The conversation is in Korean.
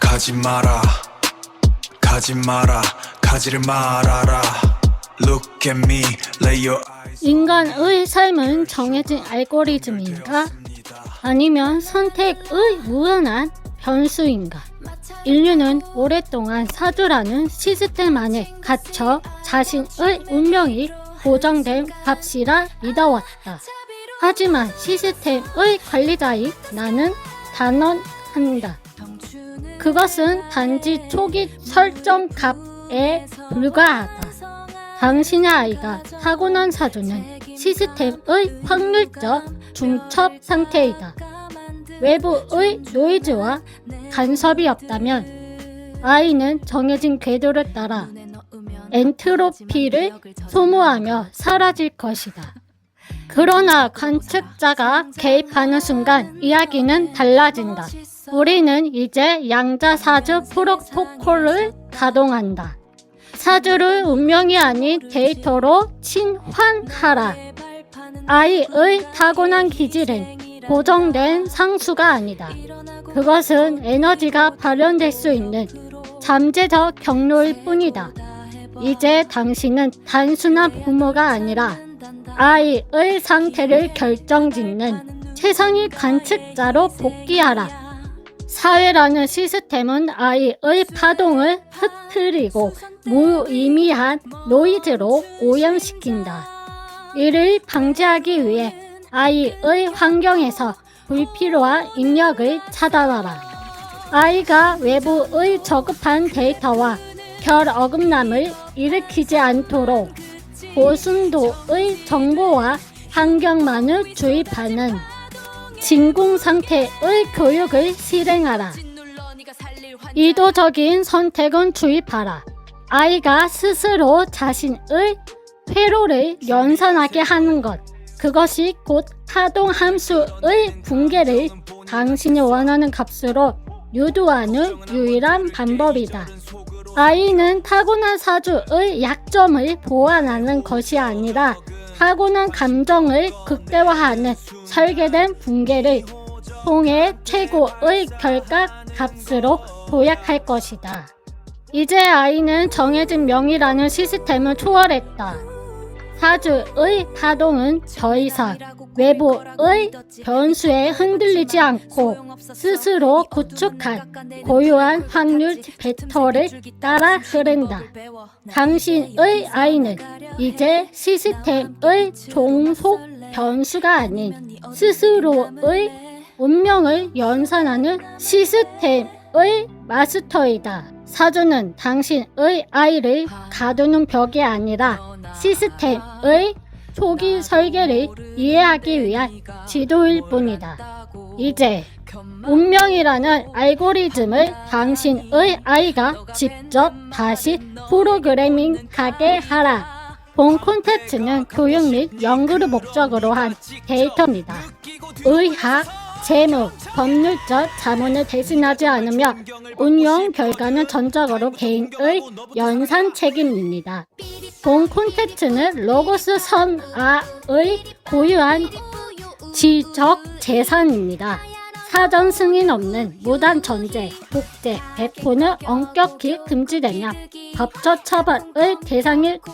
가지 마라 가지 마라 가지를 말아라 Look at me lay your eyes 인간의 삶은 정해진 알고리즘인가? 아니면 선택의 무한한 변수인가? 인류는 오랫동안 사주라는 시스템 안에 갇혀 자신의 운명이 고정된 값이라 믿어왔다. 하지만 시스템의 관리자인 나는 단언한다. 그것은 단지 초기 설정 값에 불과하다. 당신의 아이가 타고난 사주는 시스템의 확률적 중첩 상태이다. 외부의 노이즈와 간섭이 없다면 아이는 정해진 궤도를 따라 엔트로피를 소모하며 사라질 것이다. 그러나 관측자가 개입하는 순간 이야기는 달라진다. 우리는 이제 양자사주 프로토콜을 가동한다. 사주를 운명이 아닌 데이터로 친환하라. 아이의 타고난 기질은 고정된 상수가 아니다. 그것은 에너지가 발현될 수 있는 잠재적 경로일 뿐이다. 이제 당신은 단순한 부모가 아니라 아이의 상태를 결정짓는 최상위 관측자로 복귀하라. 사회라는 시스템은 아이의 파동을 흐트리고 무의미한 노이즈로 오염시킨다. 이를 방지하기 위해 아이의 환경에서 불필요한 입력을 차단하라. 아이가 외부의 저급한 데이터와 결 어긋남을 일으키지 않도록 고순도의 정보와 환경만을 주입하는 진공 상태의 교육을 실행하라. 이도적인 선택은 주입하라. 아이가 스스로 자신의 회로를 연산하게 하는 것. 그것이 곧 타동 함수의 붕괴를 당신이 원하는 값으로 유도하는 유일한 방법이다. 아이는 타고난 사주의 약점을 보완하는 것이 아니라 타고난 감정을 극대화하는 설계된 붕괴를 통해 최고의 결각 값으로 도약할 것이다. 이제 아이는 정해진 명이라는 시스템을 초월했다. 사주의 파동은 더 이상 외부의 변수에 흔들리지 않고 스스로 구축한 고유한 확률 벡터를 따라 흐른다. 당신의 아이는 이제 시스템의 종속 변수가 아닌 스스로의 운명을 연산하는 시스템의 마스터이다. 사주는 당신의 아이를 가두는 벽이 아니라 시스템의 초기 설계를 이해하기 위한 지도일 뿐이다. 이제 운명이라는 알고리즘을 당신의 아이가 직접 다시 프로그래밍하게 하라. 본 콘텐츠는 교육 및 연구를 목적으로 한 데이터입니다. 의학, 재무, 법률적 자문을 대신하지 않으며 운용 결과는 전적으로 개인의 연산 책임입니다. 본 콘텐츠는 로고스 선아의 고유한 지적 재산입니다. 사전 승인 없는 무단 전제, 복제, 배포는 엄격히 금지되며 법적 처벌의 대상이